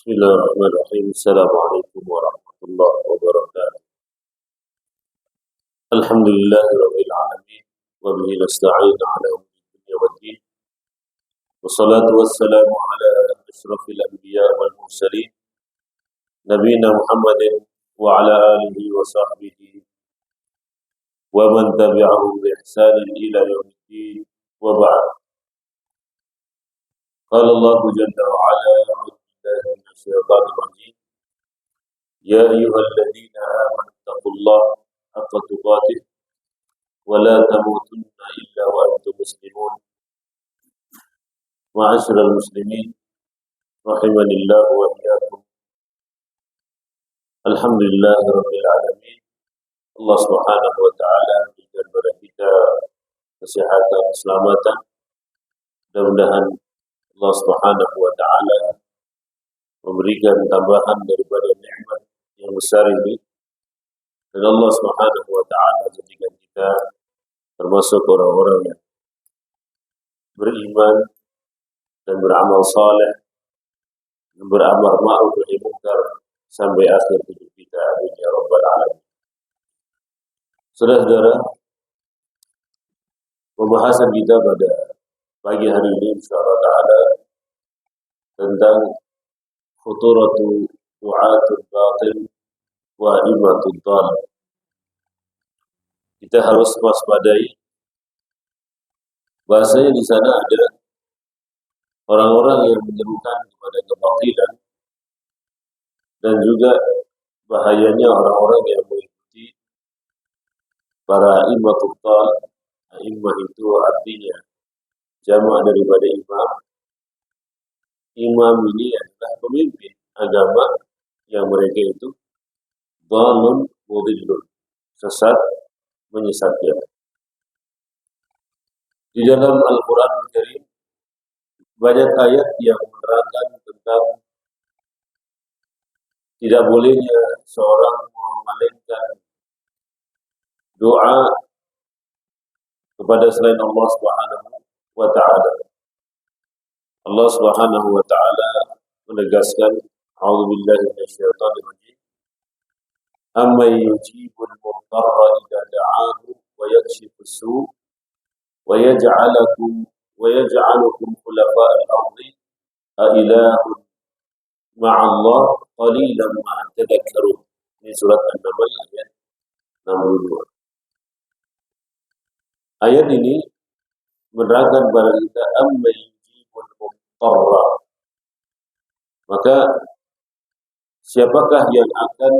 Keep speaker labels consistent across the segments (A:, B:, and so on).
A: بسم الله الرحمن الرحيم. السلام عليكم ورحمة الله وبركاته. الحمد لله رب العالمين وبه نستعين على أمور الدنيا والدين، والصلاة والسلام على أشرف الأنبياء والمرسلين نبينا محمد وعلى آله وصحبه ومن تبعهم بإحسان إلى يوم الدين، وبعد. قال الله جل وعلا: أعوذ بالله من الشيطان الرجيم: يا أيها الذين آمنوا اتقوا الله حق تقاته ولا تموتن إلا وأنتم مسلمون. معاشر المسلمين رحمني الله وإياكم. Alhamdulillah Rabbil Alamin. Allah Subhanahu wa Ta'ala berikan kepada kita kesehatan, keselamatan. Mudah-mudahan Allah Subhanahu wa Ta'ala memberikan tambahan daripada nikmat yang besar ini, dan Allah Subhanahu wa Ta'ala jadikan kita termasuk orang-orang yang beriman dan beramal saleh, beramal ma'ruf nahi munkar sampai akhir hidup kita. Amin ya rabbal alamin. Saudara-saudara, pembahasan kita pada pagi hari ini insyaallah taala tentang khuturatu du'atul batil wa imatud dhal. Kita harus waspadai bahasanya di sana ada orang-orang yang menyerukan kepada kebatilan, dan juga bahayanya orang-orang yang mengikuti para imatul dhal. Imam itu artinya jamak daripada imam. Imam ini adalah pemimpin agama yang mereka itu dhalun mudhillun, sesat menyesatkan. Di dalam Al-Quran Al-Karim banyak ayat yang menerangkan tentang tidak bolehnya seorang memalingkan doa kepada selain Allah Subhanahu wa Ta'ala. Allah Subhanahu wa Ta'ala menegaskan, A'udzu billahi minasyaitonir rajim, "Amman yujibul mudtarra idza da'ahu wa yakshifus su' wa yaj'alukum khulafa'al ardi a ilahun ma'allah qalilan ma tadhakkarun." Ini surat An-Naml ayat 62. Ayat ini menerangkan kepada kita amma yujibul mudtarra. Maka siapakah yang akan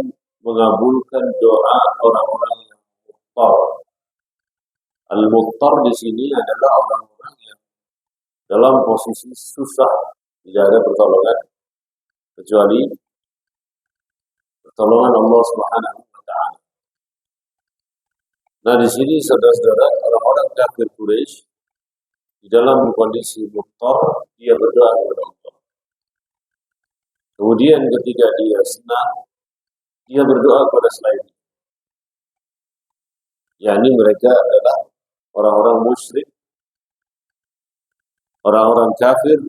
A: mengabulkan doa orang-orang yang mudtar? Al-mudtar di sini adalah orang-orang yang dalam posisi susah, tidak ada pertolongan kecuali pertolongan Allah Subhanahu wa Ta'ala. Nah, di sini saudara-saudara, orang-orang kafir Quraisy di dalam kondisi mudtar, dia berdoa kepada Allah. Kemudian ketika dia senang, dia berdoa kepada selain. yakni mereka adalah orang-orang musyrik, orang-orang kafir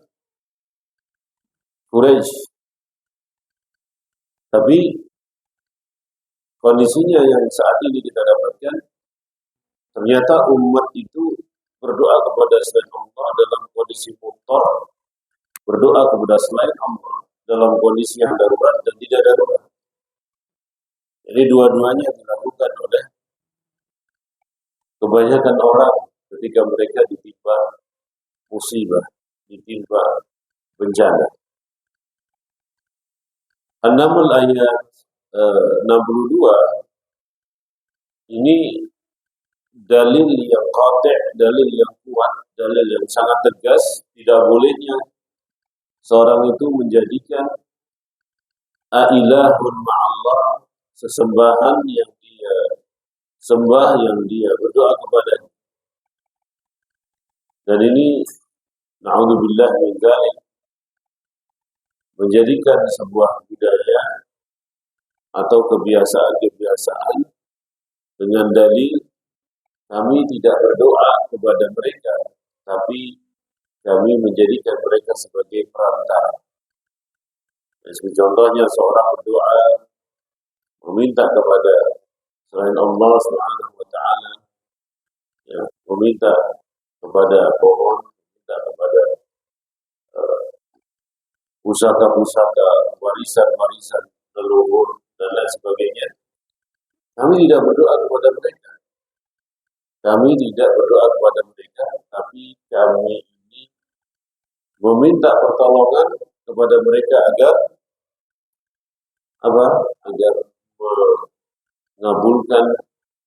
A: Quraisy. Tapi kondisinya yang saat ini kita dapatkan, ternyata umat itu berdoa kepada selain Allah dalam kondisi mudtar, berdoa kepada selain Allah dalam kondisi yang darurat dan tidak darurat. Jadi dua-duanya dilakukan oleh kebanyakan orang ketika mereka ditimpa musibah, ditimpa bencana. An-Naml ayat 62 ini dalil yang qati', dalil yang kuat, dalil yang sangat tegas tidak bolehnya seorang itu menjadikan ilahun ma'allah, sesembahan yang dia sembah, yang dia berdoa kepadanya. Dan ini na'udzubillah min dzalik, menjadikan sebuah budaya atau kebiasaan-kebiasaan dengan dalil kami tidak berdoa kepada mereka, tapi kami menjadikan mereka sebagai perantara. Contohnya seorang berdoa meminta kepada selain Allah Subhanahu wa taala, ya, meminta kepada pohon, meminta kepada pusaka-pusaka, warisan-warisan leluhur dan lain sebagainya. Kami tidak berdoa kepada mereka. Kami tidak berdoa kepada mereka, tapi kami ini meminta pertolongan kepada mereka agar apa? Agar mengabulkan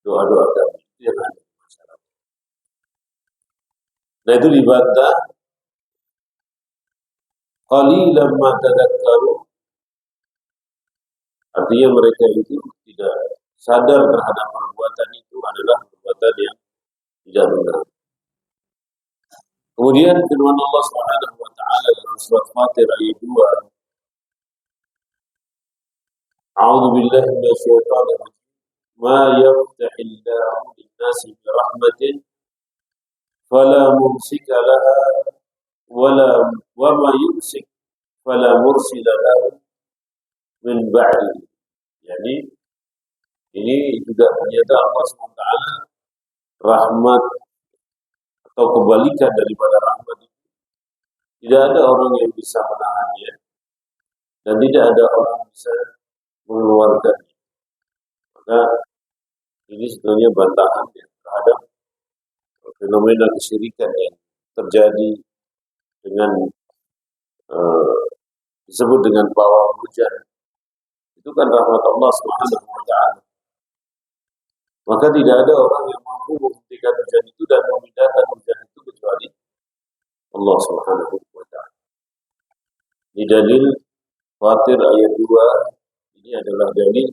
A: doa-doa kami. Itu yang ada di masyarakat. Nah, itu dibantah. Qalilan ma tadhakkaru. Artinya mereka itu tidak sadar terhadap perbuatan itu adalah perbuatan yang tidak benar. Kemudian firman Allah Subhanahu wa taala dalam surat Fatir ayat 2, A'udzu billahi minasyaitonir rajim. Ma yaftahillahu lin-nasi bi rahmatin fala mumsika laha wa ma yumsik fala mursila lahu min ba'di. Jadi ini juga ternyata Allah SWT rahmat atau kebalikan daripada rahmat itu. Tidak ada orang yang bisa menahannya dan tidak ada orang yang bisa mengeluarkannya. Maka ini sebetulnya bantahan terhadap fenomena kesyirikan yang terjadi dengan disebut dengan pawang hujan. Itu kan rahmat Allah Subhanahu wa taala. Maka tidak ada orang yang mampu menghentikan hujan itu dan memindahkan hujan itu kecuali Allah Subhanahu wa taala. Ini dalil Fatir ayat 2, ini adalah dalil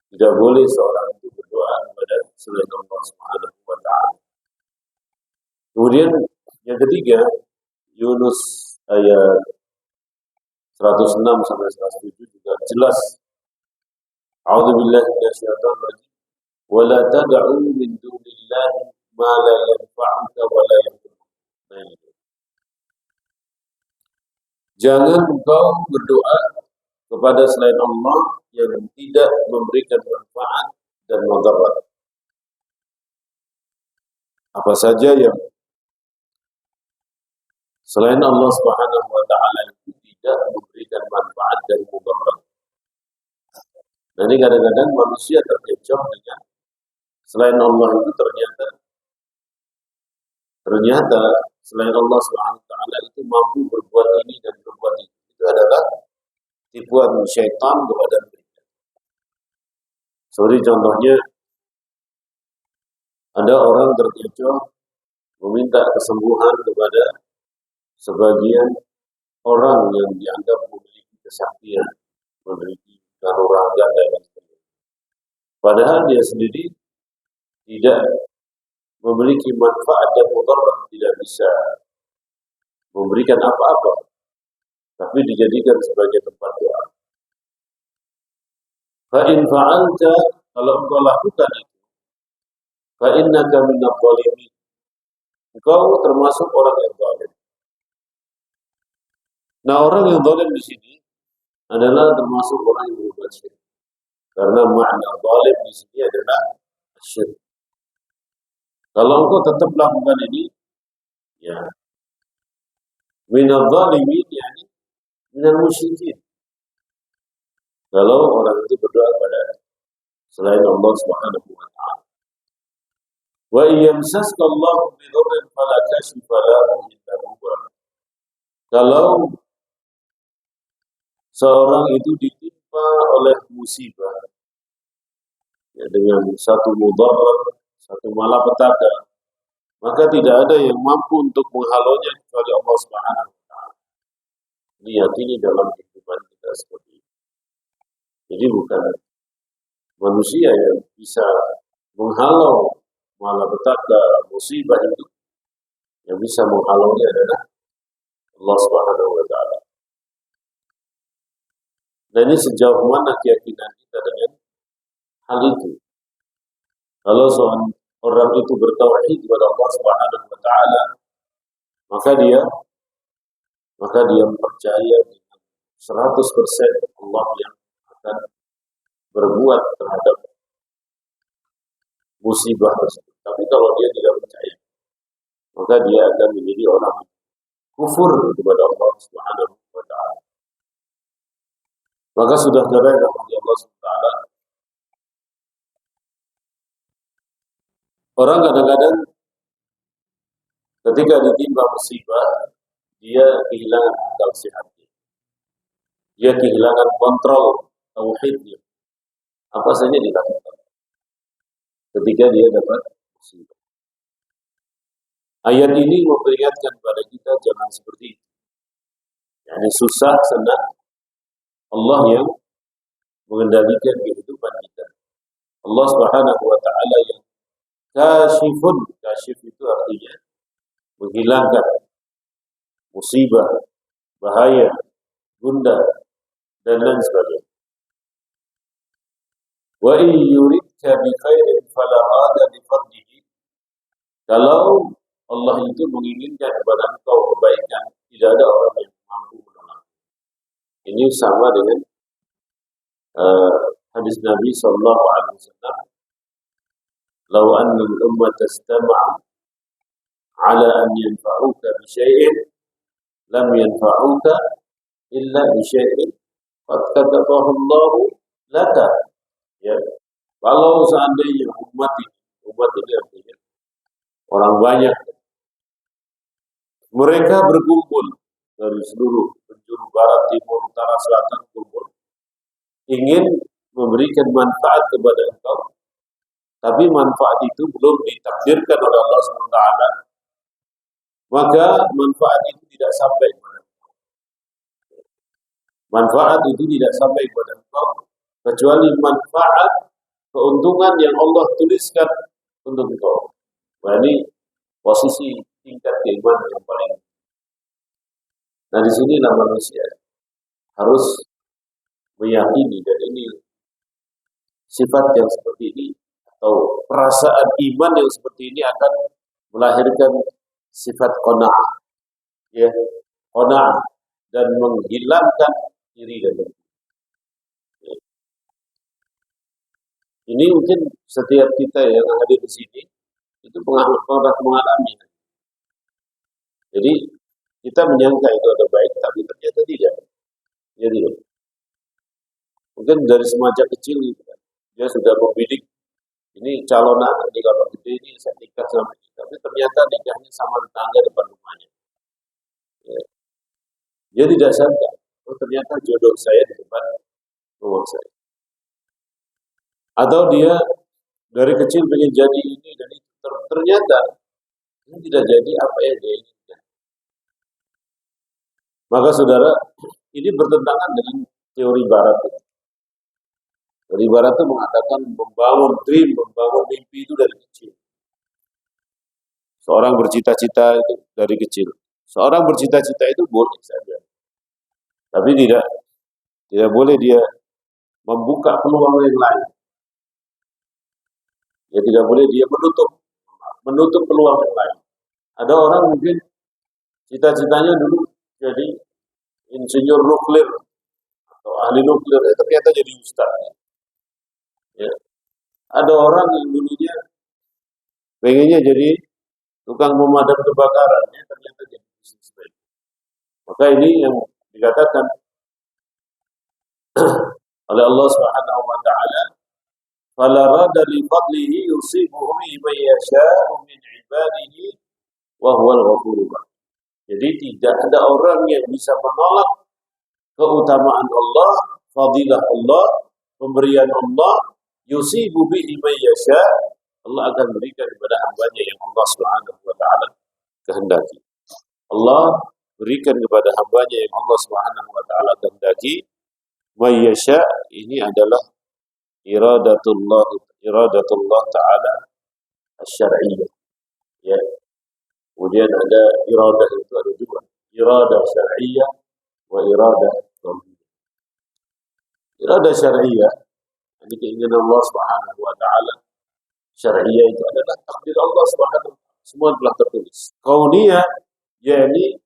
A: tidak boleh seorang itu berdoa kepada selain Allah Subhanahu wa taala. Kemudian yang ketiga, Yunus ayat 106 sampai 107 juga jelas. A'udzu billahi minasyaitonir rajim. Wa la tad'u min dunillahi ma la yanfa'uka wa la yadurruka. Jangan engkau berdoa kepada selain Allah yang tidak memberikan manfaat dan mudarat. Apa saja yang selain Allah Subhanahu wa taala itu tidak memberikan manfaat dan mudarat. Jadi kadang-kadang manusia terkecoh dengan selain Allah itu ternyata selain Allah Subhanahu wa taala itu mampu berbuat ini dan berbuat itu. Itu adalah tipuan syaitan kepada mereka. Seperti contohnya ada orang terkecoh meminta kesembuhan kepada sebagian orang yang dianggap memiliki kesaktian, memiliki kanuragan dan sebagainya. Padahal dia sendiri tidak memiliki manfaat dan mudarat, tidak bisa memberikan apa-apa, tapi dijadikan sebagai tempat doa. Fa in fa'alta, kalau engkau lakukan itu, fa innaka minadh dhalimin. Engkau termasuk orang yang zalim. Nah, orang yang zalim di sini adalah termasuk orang yang berbuat syirik. Karena makna zalim di sini adalah syirik. Kalau engkau tetap lakukan ini, ya, minadh dhalimin, yani minal musyrikin. Kalau orang itu berdoa kepada selain Allah Subhanahu wa taala. Wa yamsaska Allahu bi dhurrin fala kashifa lahu illa huwa. Kalau seorang itu ditimpa oleh musibah, ya, dengan satu mudarat, satu malapetaka, maka tidak ada yang mampu untuk menghalaunya kecuali Allah Subhanahu wa taala. Yakini dalam kehidupan kita seperti itu. Jadi bukan manusia yang bisa menghalau malapetaka musibah itu, yang bisa menghalaunya adalah Allah Subhanahu wa taala. Dan ini sejauh mana keyakinan kita dengan hal itu. Kalau seorang orang itu bertauhid kepada Allah Subhanahu wa taala, maka dia percaya dengan 100% Allah yang akan berbuat terhadap musibah tersebut. Tapi kalau dia tidak percaya, maka dia akan menjadi orang kufur kepada Allah Subhanahu wa taala. Maka sudah jelas Allah Subhanahu wa taala, orang kadang-kadang ketika ditimpa musibah, dia kehilangan akal sehatnya. Dia kehilangan kontrol tauhidnya. Apa saja dilakukan ketika dia dapat musibah. Ayat ini memperingatkan kepada kita jangan seperti itu. Yani susah, senang, Allah yang mengendalikan kehidupan kita. Allah Subhanahu wa taala yang kasyifun. Kasyif itu artinya menghilangkan musibah, bahaya, gundah, dan lain sebagainya. Wa in yuridka bi khairin fala rada li fadlihi. Kalau Allah itu menginginkan kepada engkau kebaikan, tidak ada orang yang mampu menolong. Ini sama dengan hadis Nabi sallallahu alaihi wasallam, "Law anna al-ummata istama'u ala an yanfa'uka bi syai'in lam yanfa'uka illa bi syai'in qad katabahu Allah laka." Ya. Kalau seandainya umat ini artinya orang banyak, mereka berkumpul dari seluruh penjuru barat, timur, utara, selatan, kumpul ingin memberikan manfaat kepada engkau, tapi manfaat itu belum ditakdirkan oleh Allah SWT, maka manfaat itu tidak sampai kepada engkau. Manfaat itu tidak sampai kepada engkau kecuali manfaat keuntungan yang Allah tuliskan untuk engkau. Nah, ini posisi tingkat keimanan yang paling. Nah, di sinilah manusia harus meyakini, dan ini sifat yang seperti ini atau perasaan iman yang seperti ini akan melahirkan sifat qanaah, ya, qanaah, dan menghilangkan iri dan dengki. Ini mungkin setiap kita yang hadir di sini itu pernah mengalami. Jadi kita menyangka itu ada baik, tapi ternyata tidak. Jadi mungkin dari semasa kecil dia sudah membidik, ini calon anak nih, kalau gede ini saya nikah sama ini, tapi ternyata nikahnya sama tetangga depan rumahnya. Ya. Dia tidak sadar, oh ternyata jodoh saya di depan rumah saya. Atau dia dari kecil pengen jadi ini dan itu, ternyata ini tidak jadi apa yang dia inginkan. Maka saudara, ini bertentangan dengan teori barat. Teori barat itu mengatakan membangun dream, membangun mimpi itu dari kecil. Seorang bercita-cita itu dari kecil. Seorang bercita-cita itu boleh saja, tapi tidak boleh dia membuka peluang yang lain. Ya, tidak boleh dia menutup peluang yang lain. Ada orang mungkin cita-citanya dulu jadi insinyur nuklir atau ahli nuklir, ternyata jadi ustaz. Ya. Ada orang yang dulunya pengennya jadi tukang pemadam kebakaran, ya, ternyata jadi bisnismen. Maka ini yang dikatakan oleh Allah Subhanahu wa taala, "Fala rada li fadlihi yusibuhu man yasha'u min 'ibadihi wa huwal ghafurur rahim." Jadi tidak ada orang yang bisa menolak keutamaan Allah, fadilah Allah, pemberian Allah, yusibu bihi man yasha'. Allah akan berikan kepada hambanya yang Allah Subhanahu wa taala kehendaki. Allah berikan kepada hambanya yang Allah Subhanahu wa taala kehendaki. Man yasha' ini adalah iradatullah taala asy-syar'iyyah. Ya. Kemudian ada iradah, itu ada dua. Iradah syar'iyyah wa iradah kauniyah. Iradah syar'iyyah, ini keinginan Allah Subhanahu wa taala. Syar'iyyah itu adalah takdir Allah Subhanahu wa taala, semua telah tertulis. Kauniyah, yakni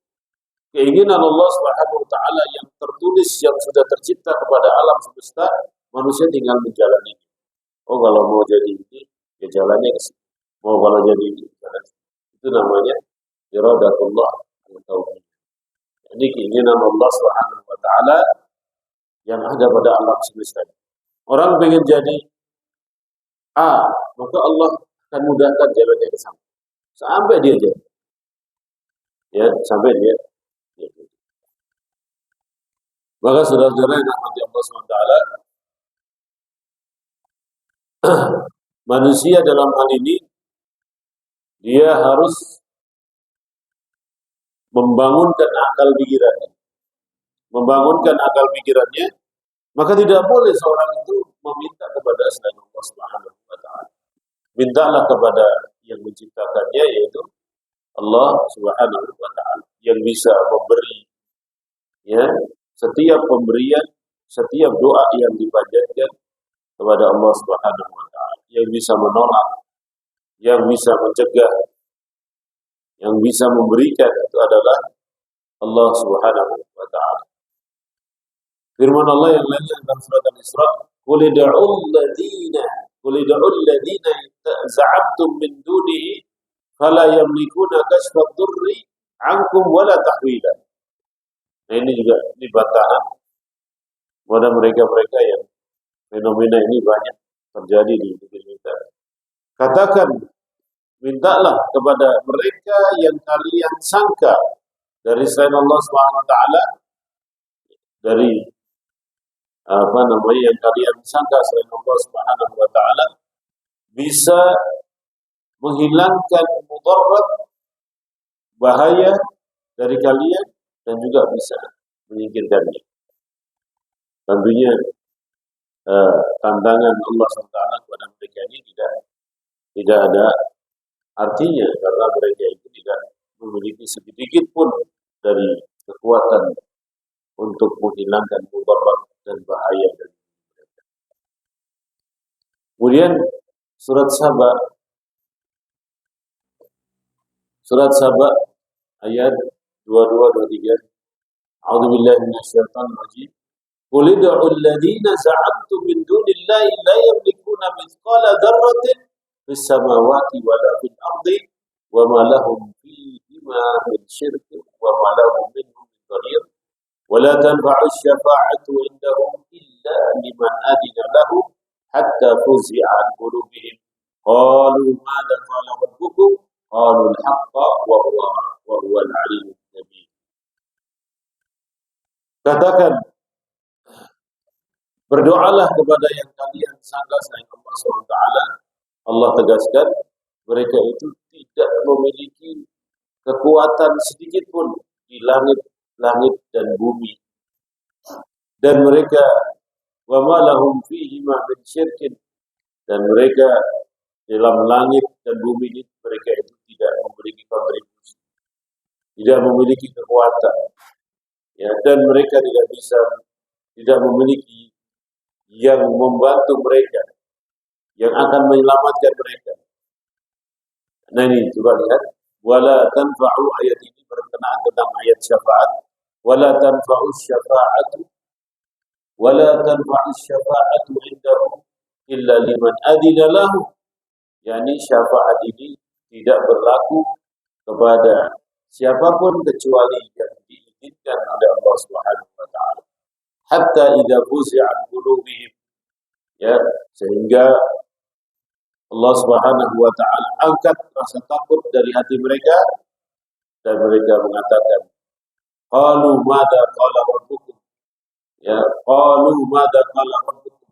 A: keinginan Allah Subhanahu wa taala yang tertulis tulis yang sudah tercipta kepada alam semesta, manusia tinggal menjalani. Oh, kalau mau jadi ini, ya jalannya ke sini. Mau kalau jadi ini, jalan. Itu namanya iradatullah al-tauhid. Ini keinginan Allah Subhanahu wa taala yang ada pada alam semesta. Orang pengen jadi A, maka Allah akan mudahkan jalannya ke sana. Sampai dia jadi. Ya, sampai dia. Maka saudara-saudara yang dirahmati Allah Subhanahu wa taala, manusia dalam hal ini dia harus membangunkan akal pikirannya. Membangunkan akal pikirannya, maka tidak boleh seorang itu meminta kepada selain Allah Subhanahu wa taala. Mintalah kepada yang menciptakannya, yaitu Allah Subhanahu wa taala, yang bisa memberi, ya, setiap pemberian, setiap doa yang dipanjatkan kepada Allah Subhanahu wa taala, yang bisa menolak, yang bisa mencegah, yang bisa memberikan, itu adalah Allah Subhanahu wa taala. Firman Allah yang lainnya dalam surat Al-Isra, "Qul ud'ul ladzina za'amtum min dunihi fala yamlikuna kashfa ad-durri 'ankum wala tahwila." Nah, ini juga ini bantahan pada mereka-mereka yang fenomena ini banyak terjadi di negeri kita. Katakan, mintalah kepada mereka yang kalian sangka dari selain Allah Subhanahu wa taala, dari yang kalian sangka selain Allah Subhanahu wa taala bisa menghilangkan mudarat, bahaya dari kalian, dan juga bisa menyingkirkannya. Tentunya tantangan Allah SWT kepada mereka ini tidak ada artinya, karena mereka itu tidak memiliki sedikit pun dari kekuatan untuk menghilangkan mudarat dan bahaya dari mereka. Kemudian surat Saba ayat 22-23. A'udzubillahi minasyaitonir rajim. Qul ud'ul ladzina za'amtum min dunillahi la yamlikuna mithqala dzarratin fis samawati wala fil ardi wa ma lahum fihima min syirkin wa ma lahum minhum min dharir wa la tanfa'u asy-syafa'atu 'indahum illa liman adina lahu hatta fuzi'a 'an qulubihim qalu madza qala rabbukum qalu al-haqqa wa huwa al-'aliyyul kabir. Katakan, berdoalah kepada yang kalian sangka selain Allah SWT. Allah tegaskan, mereka itu tidak memiliki kekuatan sedikit pun di langit dan bumi. Dan mereka, wa ma lahum fihi ma min syirkin, dan mereka dalam langit dan bumi ini mereka itu tidak memiliki kontribusi, tidak memiliki kekuatan, ya, dan mereka tidak memiliki yang membantu mereka, yang akan menyelamatkan mereka. Nah, ini coba lihat, wala tanfa'u, ayat ini berkenaan tentang ayat syafaat. Wala tanfa'u syafa'atu indahu illa liman adina lahu. Yani syafaat ini tidak berlaku kepada siapapun kecuali yang diizinkan oleh Allah Subhanahu wa taala. Hatta idza fuzi'a an qulubihim, ya, sehingga Allah Subhanahu wa taala angkat rasa takut dari hati mereka, dan mereka mengatakan, qalu madza qala rabbukum, ya, qalu madza qala rabbukum.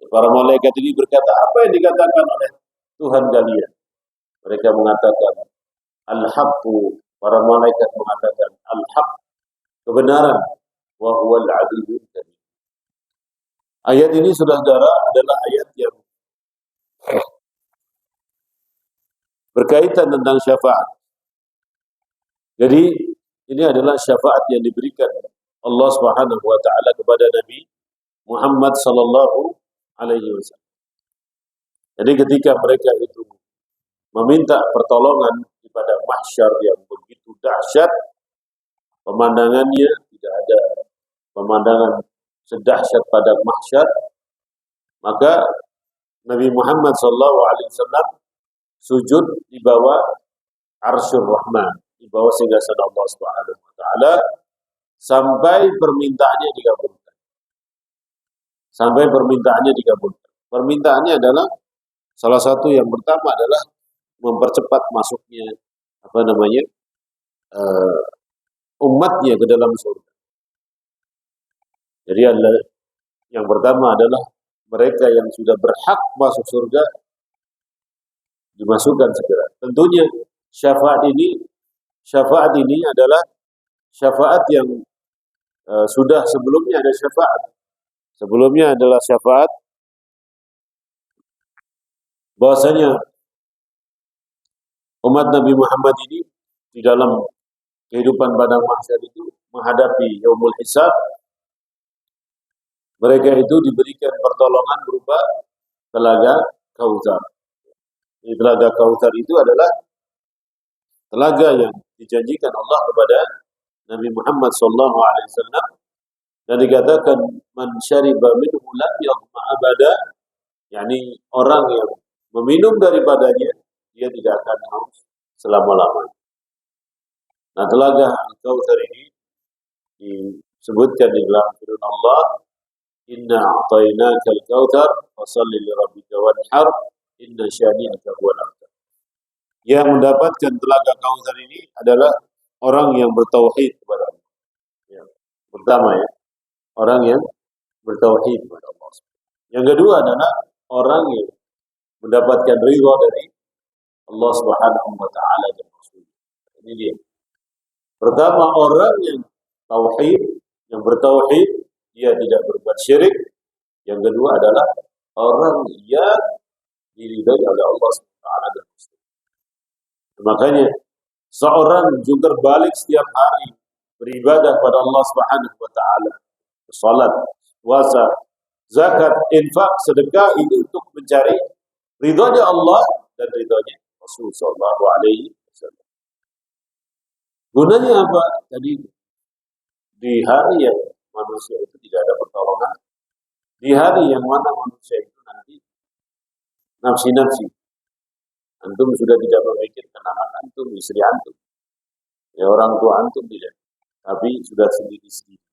A: Para malaikat ini berkata, apa yang dikatakan oleh Tuhan kalian? Mereka mengatakan al-haqqu, para malaikat mengatakan al-haqq, kebenaran, wa huwal 'aliyyul kabir. Ayat ini, saudara-saudara, adalah ayat yang berkaitan tentang syafaat. Jadi ini adalah syafaat yang diberikan Allah Subhanahu wa taala kepada Nabi Muhammad sallallahu alaihi wasallam. Jadi ketika mereka itu meminta pertolongan pada mahsyar yang begitu dahsyat, pemandangannya tidak ada pemandangan sedahsyat pada mahsyar, maka Nabi Muhammad SAW sujud di bawah Arsyur Rahman, di bawah singgasana Allah Subhanahu wa taala sampai permintaannya dikabulkan. Sampai permintaannya dikabulkan. Permintaannya adalah salah satu yang pertama adalah mempercepat masuknya umatnya ke dalam surga. Jadi yang pertama adalah mereka yang sudah berhak masuk surga dimasukkan segera. Tentunya syafaat ini adalah syafaat yang sudah sebelumnya ada syafaat. Sebelumnya adalah syafaat bahwasanya umat Nabi Muhammad ini di dalam kehidupan padang mahsyar itu menghadapi yaumul hisab, mereka itu diberikan pertolongan berupa telaga Kautsar. Telaga Kautsar itu adalah telaga yang dijanjikan Allah kepada Nabi Muhammad SAW dan dikatakan man syariba minhu lam yadhma abada, yakni orang yang meminum daripadanya dia tidak akan haus selama-lamanya. Nah, telaga Kautsar ini disebutkan di dalam firman Allah, inna a'tainaka al-kautsar fashalli li rabbika wanhar inna syani'aka huwal abtar. Yang mendapatkan telaga Kautsar ini adalah orang yang bertauhid kepada Allah. Ya. Pertama ya, orang yang bertauhid kepada Allah. Yang kedua adalah orang yang mendapatkan ridha dari Allah Subhanahu wa taala dan Rasul. Ini dia. Pertama, orang yang tauhid, yang bertauhid, dia tidak berbuat syirik. Yang kedua adalah orang yang diridhai oleh Allah Subhanahu wa taala dan Rasul. Makanya seorang jungkir balik setiap hari beribadah pada Allah Subhanahu wa taala. Salat, puasa, zakat, infak, sedekah ini untuk mencari ridhonya Allah dan ridhonya Rasul sallallahu alaihi wasallam. Gunanya apa? Tadi di hari yang manusia itu tidak ada pertolongan, di hari yang mana manusia itu nanti nafsi-nafsi. Antum sudah tidak memikirkan anak antum, istri antum, ya orang tua antum tidak, tapi sudah sendiri-sendiri.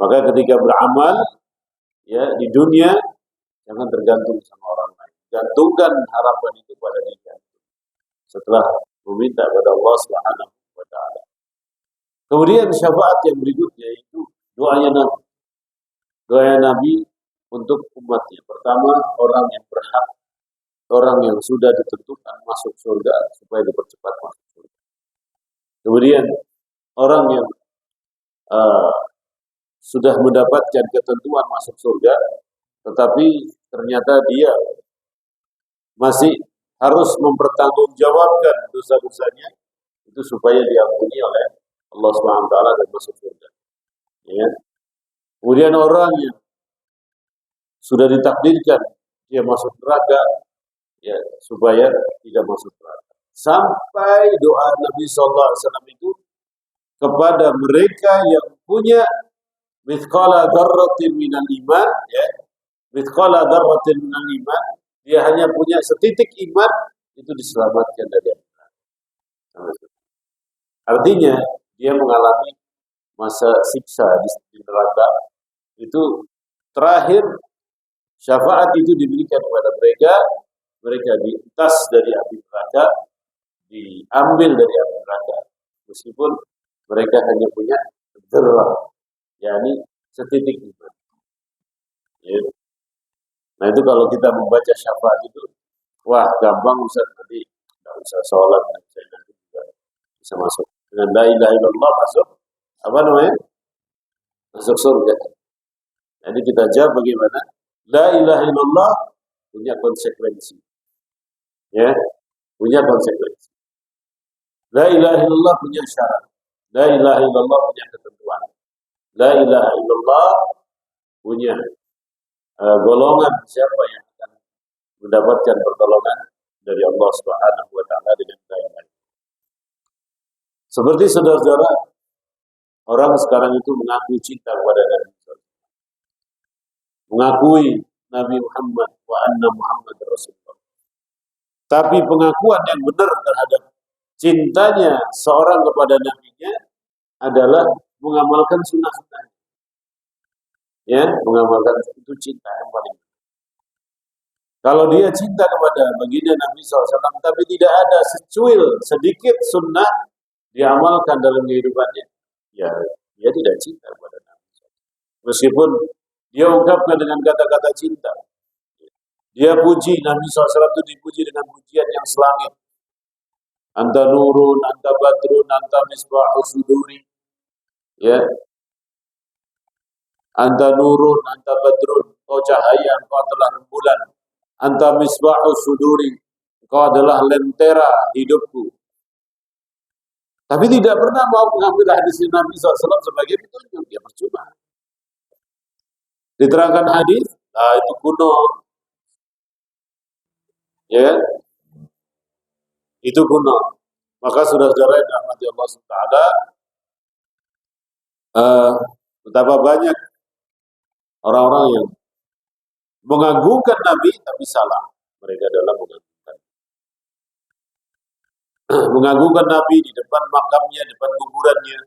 A: Maka ketika beramal, ya di dunia jangan tergantung sama orang lain. Gantungkan harapan itu pada diri antum. Setelah meminta kepada Allah Subhanahu wa taala. Kemudian syafaat yang berikutnya itu doanya Nabi. Doa Nabi untuk umatnya. Pertama, orang yang berhak, orang yang sudah ditentukan masuk surga supaya dipercepat masuk surga. Kemudian orang yang sudah mendapatkan ketentuan masuk surga, tetapi ternyata dia masih harus mempertanggungjawabkan dosa-dosanya itu supaya diampuni oleh Allah Subhanahu wa taala dan masuk surga. Ya. Kemudian orang yang sudah ditakdirkan dia masuk neraka, ya supaya tidak masuk neraka. Sampai doa Nabi sallallahu alaihi wasallam itu kepada mereka yang punya mithqala dzarratin minal iman, ya. Mithqala dzarratin minal iman, dia hanya punya setitik iman, itu diselamatkan dari neraka. Artinya dia mengalami masa siksa di neraka itu terakhir syafaat itu diberikan kepada mereka, mereka dientas dari api neraka, diambil dari api neraka, meskipun mereka hanya punya dzarrah, yakni setitik iman. Ya. Nah itu kalau kita membaca syafaat itu, wah gampang Ustaz, nanti tidak usah sholat, saya nanti juga bisa masuk. Dengan la ilaha illallah masuk, apa namanya? Masuk surga. Jadi kita jawab bagaimana? La ilaha illallah punya konsekuensi. Ya, punya konsekuensi. La ilaha illallah punya syarat. La ilaha illallah punya ketentuan. La ilaha illallah punya golongan siapa yang akan mendapatkan pertolongan dari Allah Subhanahu wa taala dengan la ilaha illallah. Seperti saudara-saudara, Orang sekarang itu mengaku cinta kepada Nabi SAW. Mengakui Nabi Muhammad wa anna Muhammad Rasulullah. Tapi pengakuan yang benar terhadap cintanya seorang kepada nabinya adalah mengamalkan sunnah-sunnah. Ya, mengamalkan itu cinta yang paling. Kalau dia cinta kepada baginda Nabi SAW, tapi tidak ada secuil sedikit sunnah diamalkan dalam kehidupannya, ya dia tidak cinta kepada Nabi SAW. Meskipun dia ungkapkan dengan kata-kata cinta, dia puji Nabi SAW itu dipuji dengan pujian yang selangit. Anta nurun, anta badrun, anta misbahu suduri. Ya, anta nurun, anta badrun, kau cahaya, kau telah rembulan. Anta misbahu suduri, kau adalah lentera hidupku. Tapi tidak pernah mau mengambil hadis Nabi SAW sebagai petunjuk, dia percuma. Diterangkan hadis, itu kuno. Ya, itu kuno. Maka saudara-saudara yang dirahmati Allah SWT, betapa banyak orang-orang yang mengagungkan Nabi tapi salah mereka dalam mengagungkan. Mengagungkan Nabi di depan makamnya, di depan kuburannya.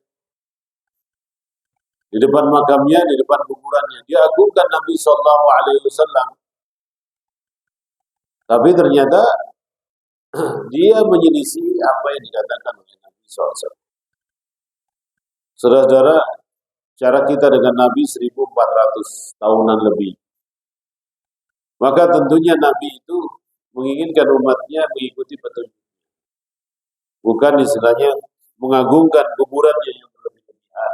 A: Di depan makamnya, di depan kuburannya. Dia agungkan Nabi SAW. Tapi ternyata dia menyelisih apa yang dikatakan oleh Nabi SAW. Saudara-saudara, cara kita dengan Nabi 1400 tahunan lebih. Maka tentunya Nabi itu menginginkan umatnya mengikuti petunjuk. Bukan istilahnya mengagungkan kuburannya yang berlebih-lebihan.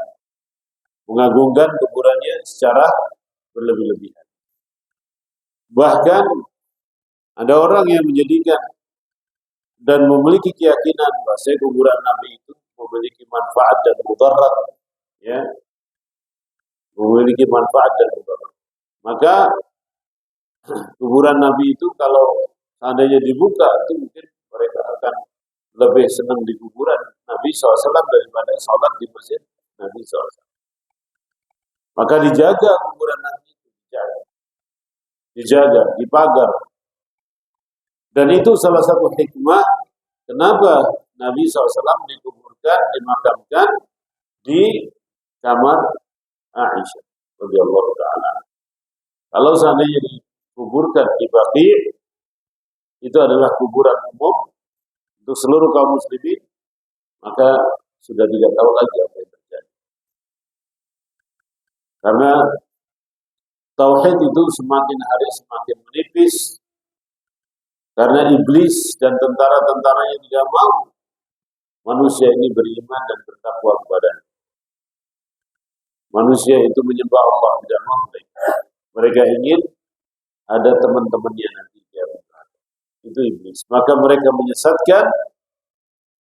A: Mengagungkan kuburannya secara berlebih-lebihan. Bahkan ada orang yang menjadikan dan memiliki keyakinan bahwa kuburan Nabi itu memiliki manfaat dan mudarat, ya, memiliki manfaat dan mudarat. Maka kuburan Nabi itu kalau seandainya dibuka, itu mungkin mereka akan lebih senang di kuburan Nabi SAW daripada sholat di masjid Nabi SAW. Maka dijaga kuburan Nabi itu, dijaga, dipagar. Dan itu salah satu hikmah kenapa Nabi SAW dikuburkan, dimakamkan di kamar Aisyah radhiyallahu ta'ala. Kalau seandainya dikuburkan di Baqi, itu adalah kuburan umum untuk seluruh kaum muslimin, maka sudah tidak tahu lagi apa yang terjadi. Karena tauhid itu semakin hari semakin menipis, karena iblis dan tentara-tentaranya tidak mau manusia ini beriman dan bertakwa kepada-Nya. Manusia itu menyembah Allah, tidak mau mereka. Mereka ingin ada teman-temannya nanti di akhirat. Itu iblis. Maka mereka menyesatkan.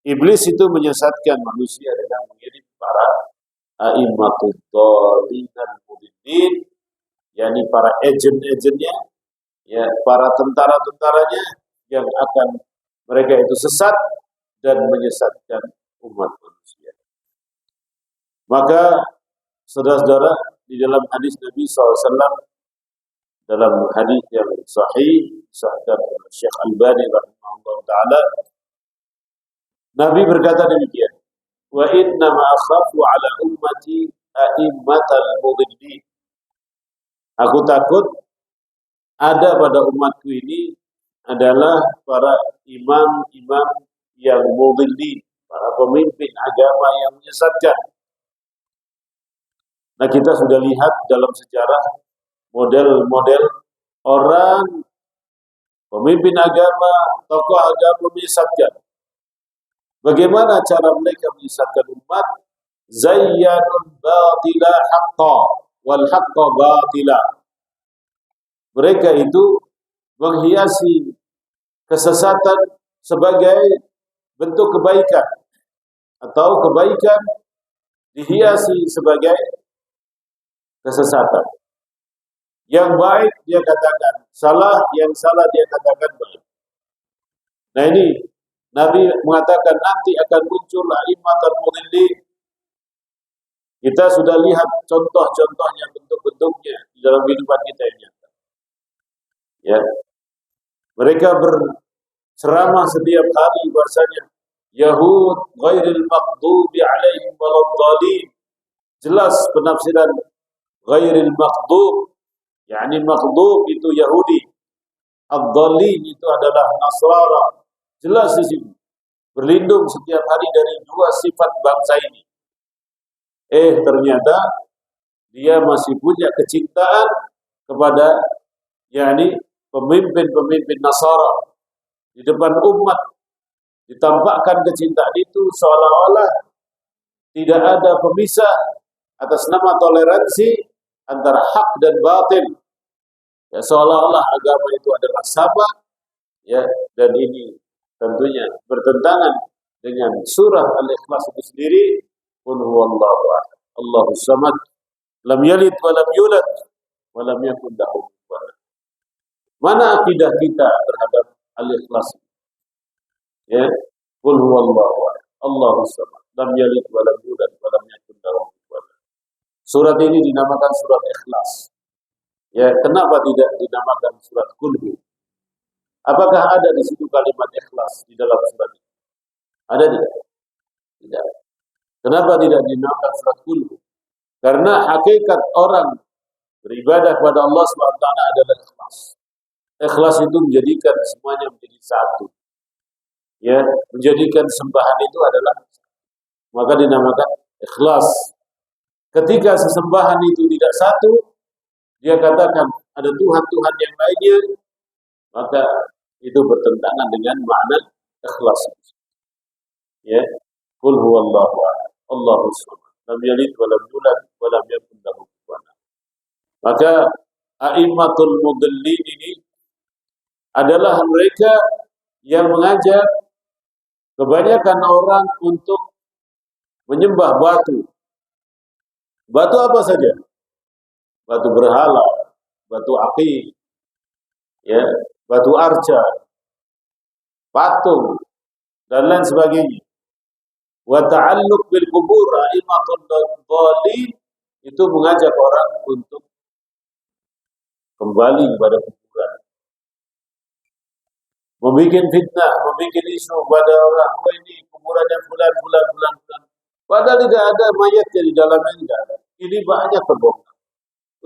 A: Iblis itu menyesatkan manusia dengan mengirim para a'immatud dhalin dan mudillin, yakni para agen-agennya, ya, para tentara-tentaranya yang akan mereka itu sesat dan menyesatkan umat manusia. Maka saudara-saudara, di dalam hadis Nabi SAW, dalam hadis yang sahih disahkan oleh Syekh Albani rahimahullah taala, Nabi berkata demikian, wa inna ma akhafu ala ummati a'immatal mudillin. Aku takut ada pada umatku ini adalah para imam-imam yang mudillin, para pemimpin agama yang menyesatkan. Nah, kita sudah lihat dalam sejarah model-model orang pemimpin agama, tokoh agama menyesatkan. Bagaimana cara mereka menyesatkan umat? Zayyanul batila haqqa wal haqqa batila. Mereka itu menghiasi kesesatan sebagai bentuk kebaikan, atau kebaikan dihiasi sebagai kesesatan. Yang baik dia katakan salah, yang salah dia katakan baik. Nah, ini Nabi mengatakan nanti akan muncul a'immatul mudillin, Kita sudah lihat contoh-contohnya, bentuk-bentuknya di dalam kehidupan kita ini. Ya, mereka berceramah setiap hari bahasanya Yahud ghairil maghdubi alaihim waladdallin. Jelas penafsiran ghairil maghdub, yakni maghdub itu Yahudi, ad-dallin itu adalah Nasrani. Jelas di sini. Berlindung setiap hari dari dua sifat bangsa ini. Ternyata dia masih punya kecintaan kepada yakni pemimpin-pemimpin Nasara di depan umat, ditampakkan kecintaan itu seolah-olah tidak ada pemisah atas nama toleransi antara hak dan batil. Ya, seolah-olah agama itu adalah sama, ya, dan ini tentunya bertentangan dengan surah Al-Ikhlas itu sendiri. Qul huwallahu ahad, Allahus samad, lam yalid wa lam yulad wa lam yakul lahu kufuwan ahad. Mana akidah kita terhadap Al-Ikhlas? Ya, qul huwallahu ahad, Allahus samad, lam yalid wa lam yulad wa lam yakul lahu kufuwan ahad. Surat ini dinamakan surat Ikhlas. Ya, kenapa tidak dinamakan surat Qul? Apakah ada di situ kalimat ikhlas di dalam surat ini? Ada tidak? Tidak. Kenapa tidak dinamakan surat Qul? Karena hakikat orang beribadah kepada Allah SWT adalah ikhlas. Ikhlas itu menjadikan semuanya menjadi satu. Ya, menjadikan sembahan itu adalah, maka dinamakan ikhlas. Ketika sesembahan itu tidak satu, dia katakan ada Tuhan-Tuhan yang lainnya, maka itu bertentangan dengan makna ikhlas. Ya, qul huwallahu ahad, Allahus samad, lam yalid wa lam yulad wa lam yakul lahu kufuwan ahad. Maka a'immatul mudallin ini adalah mereka yang mengajak kebanyakan orang untuk menyembah batu. Batu apa saja? Batu berhala, batu api, ya, batu arca, patung, dan lain sebagainya. Wa ta'alluq bil qubur a'immatul dhalin, itu mengajak orang untuk kembali kepada kuburan. Membikin fitnah, membikin isu pada orang, oh ini kuburannya fulan. Padahal tidak ada mayatnya di dalamnya, tidak ada. Ini banyak terbongkar.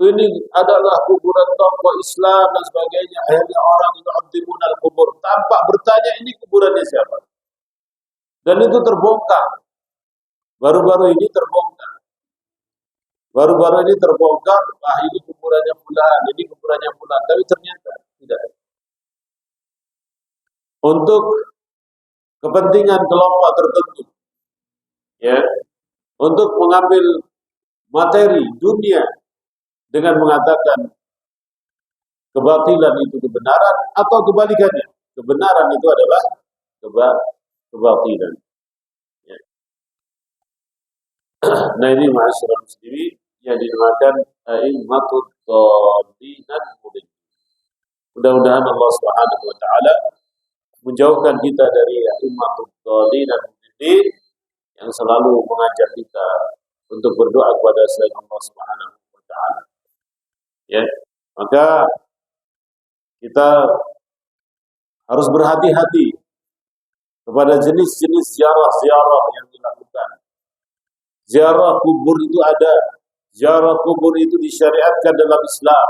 A: Ini adalah kuburan tokoh Islam dan sebagainya. Akhirnya orang itu abdimunal kubur, tanpa bertanya ini kuburannya siapa. Dan itu terbongkar. Baru-baru ini terbongkar. Ini kuburannya fulan, ini kuburannya fulan. Tapi ternyata tidak. Untuk kepentingan kelompok tertentu, ya, untuk mengambil materi dunia dengan mengatakan kebatilan itu kebenaran, atau kebalikannya, kebenaran itu adalah kebatilan. Ya. Nah, ini ma'asyiral muslimin yang dinamakan a'immatud dhalin. Mudah-mudahan Allah Subhanahu wa taala menjauhkan kita dari a'immatud dhalin yang selalu mengajak kita untuk berdoa kepada selain Allah Subhanahu wa taala. Ya, maka kita harus berhati-hati kepada jenis-jenis ziarah yang dilakukan. Ziarah kubur itu ada. Ziarah kubur itu disyariatkan dalam Islam.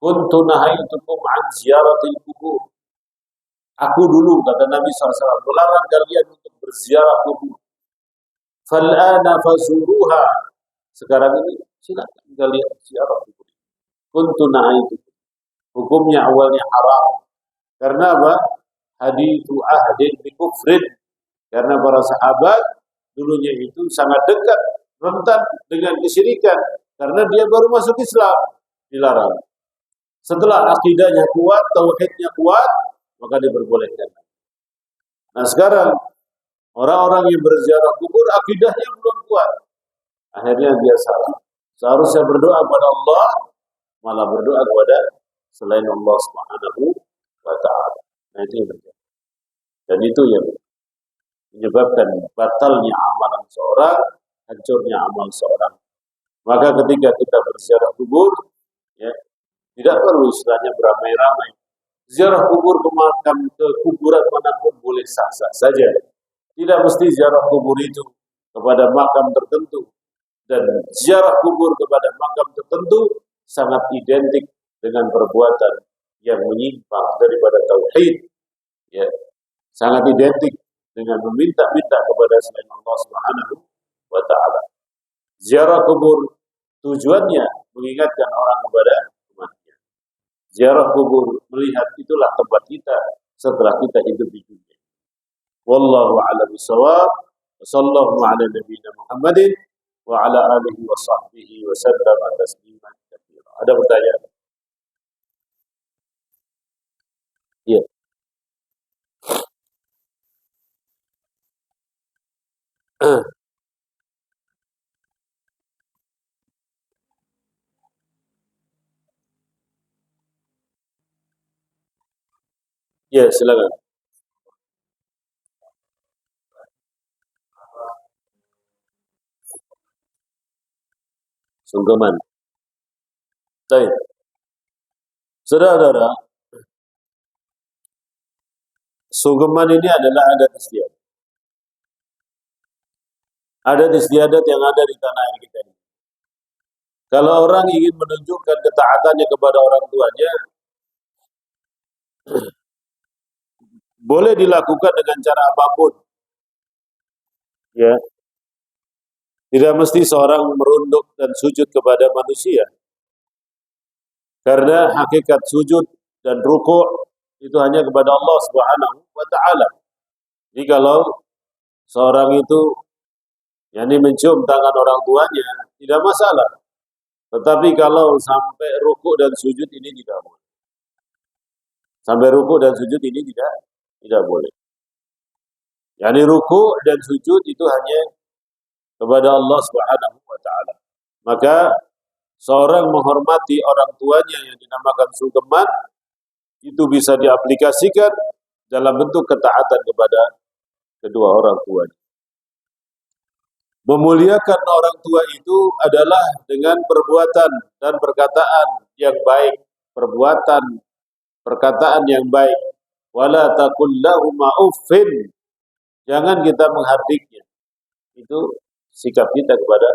A: Kuntu nahaitukum an ziyaratil kubur. Aku dulu, kata Nabi SAW, melarang kalian untuk berziarah kubur. Fal'ana fazuruha. Sekarang ini silakan kalian ziarah kubur. Kuntu nahaitukum. Hukumnya awalnya haram. Karena apa? Hadithu ahdin bi kufrin. Karena para sahabat dulunya itu sangat dekat, rentan dengan kesyirikan. Karena dia baru masuk Islam, dilarang. Setelah akidahnya kuat, tauhidnya kuat, maka diperbolehkan. Nah sekarang, orang-orang yang berziarah kubur, akidahnya belum kuat. Akhirnya dia salah. Seharusnya berdoa kepada Allah, malah berdoa kepada selain Allah Subhanahu wa ta'ala. Nah itu yang terjadi. Dan itu yang menyebabkan batalnya amalan seorang hancurnya amal seorang. Maka ketika kita berziarah kubur, ya, tidak perlu istilahnya beramai-ramai. Ziarah kubur ke makam, ke kuburan manapun boleh sah-sah saja. Tidak mesti ziarah kubur itu kepada makam tertentu. Dan ziarah kubur kepada makam tertentu sangat identik dengan perbuatan yang menyimpang daripada tauhid. Ya, sangat identik dengan meminta-minta kepada selain Allah Subhanahu wa taala. Ziarah kubur tujuannya mengingatkan orang kepada kematian. Ziarah kubur melihat itulah tempat kita setelah kita hidup di dunia. Wallahu a'lam bishawab. Sallallahu ala nabiyina Muhammadin wa ala alihi wa sahbihi wa sallama tasliman katsira. Ada pertanyaan? Iya. Ya, silakan. Sungkeman. Baik. Saudara-saudara, sungkeman ini adalah adat istiadat. Adat istiadat yang ada di tanah air kita ini. Kalau orang ingin menunjukkan ketaatannya kepada orang tuanya, boleh dilakukan dengan cara apapun. Ya, tidak mesti seorang merunduk dan sujud kepada manusia. Karena hakikat sujud dan ruku' itu hanya kepada Allah Subhanahu wa taala. Jadi kalau seorang itu mencium tangan orang tuanya tidak masalah. Tetapi kalau sampai ruku' dan sujud ini tidak boleh. Sampai ruku' dan sujud ini tidak boleh. Ruku' dan sujud itu hanya kepada Allah Subhanahu wa taala. Maka seorang menghormati orang tuanya yang dinamakan sungkeman itu bisa diaplikasikan dalam bentuk ketaatan kepada kedua orang tuanya. Memuliakan orang tua itu adalah dengan perbuatan dan perkataan yang baik, perkataan yang baik. Wala taqul lahuma uffin. Jangan kita menghardiknya. Itu sikap kita kepada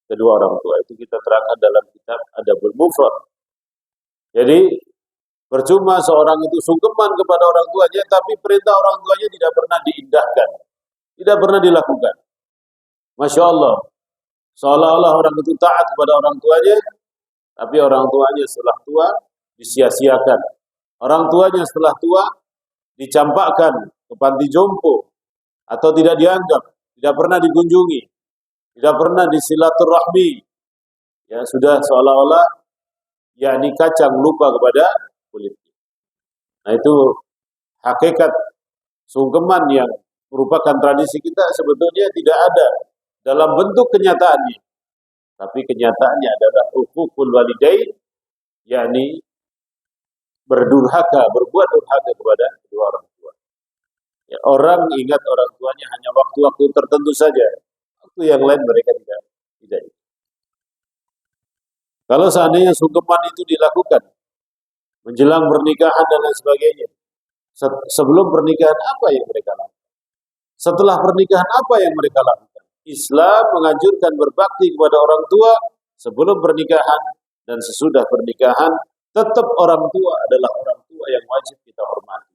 A: kedua orang tua. Itu kita terangkan dalam kitab Adabul Mufrad. Jadi percuma seorang itu sungkeman kepada orang tuanya, tapi perintah orang tuanya tidak pernah diindahkan, tidak pernah dilakukan. Masya Allah, seolah-olah orang itu taat kepada orang tuanya, tapi orang tuanya setelah tua disia-siakan. Orang tuanya setelah tua dicampakkan ke panti jompo atau tidak dianggap, tidak pernah dikunjungi, tidak pernah disilaturahmi. Ya, sudah seolah-olah kacang lupa kepada kulitnya. Nah, itu hakikat sungkeman yang merupakan tradisi kita sebetulnya tidak ada dalam bentuk kenyataannya. Tapi kenyataannya adalah uququl walidain, berbuat durhaka kepada kedua orang tua. Ya, orang ingat orang tuanya hanya waktu-waktu tertentu saja. Waktu yang lain mereka tidak. Kalau seandainya sungkeman itu dilakukan menjelang pernikahan dan lain sebagainya, sebelum pernikahan apa yang mereka lakukan? Setelah pernikahan apa yang mereka lakukan? Islam menganjurkan berbakti kepada orang tua sebelum pernikahan dan sesudah pernikahan. Tetap orang tua adalah orang tua yang wajib kita hormati.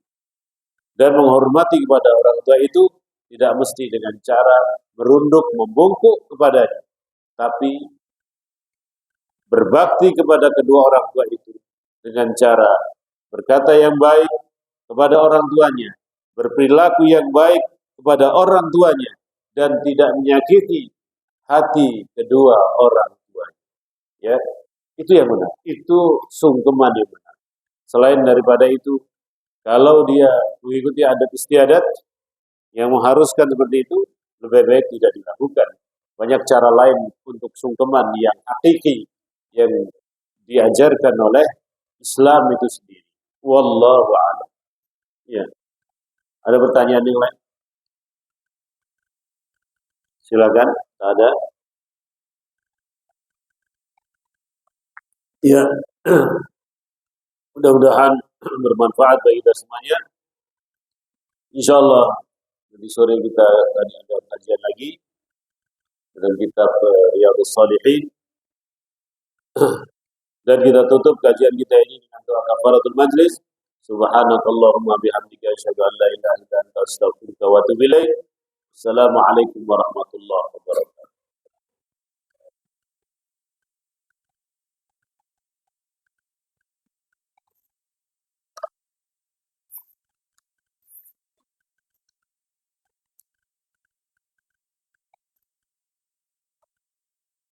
A: Dan menghormati kepada orang tua itu tidak mesti dengan cara merunduk, membungkuk kepadanya. Tapi berbakti kepada kedua orang tua itu dengan cara berkata yang baik kepada orang tuanya, berperilaku yang baik kepada orang tuanya, dan tidak menyakiti hati kedua orang tuanya. Ya, itu yang benar. Itu sungkeman yang benar. Selain daripada itu, kalau dia mengikuti adat istiadat yang mengharuskan seperti itu, lebih baik tidak dilakukan. Banyak cara lain untuk sungkeman yang hakiki yang diajarkan oleh Islam itu sendiri. Wallahu a'lam. Ya. Ada pertanyaan yang lain? Silakan. Ada? Ya, mudah-mudahan bermanfaat bagi kita semuanya. Insyaallah di sore kita akan ada kajian lagi dalam kitab Riyadhus Shalihin. Dan kita tutup kajian kita ini dengan doa kafaratul majlis. Subhanakallahumma bihamdika asyhadu an la ilaha illa anta astaghfiruka wa atubu ilaik. Assalamualaikum warahmatullahi wabarakatuh.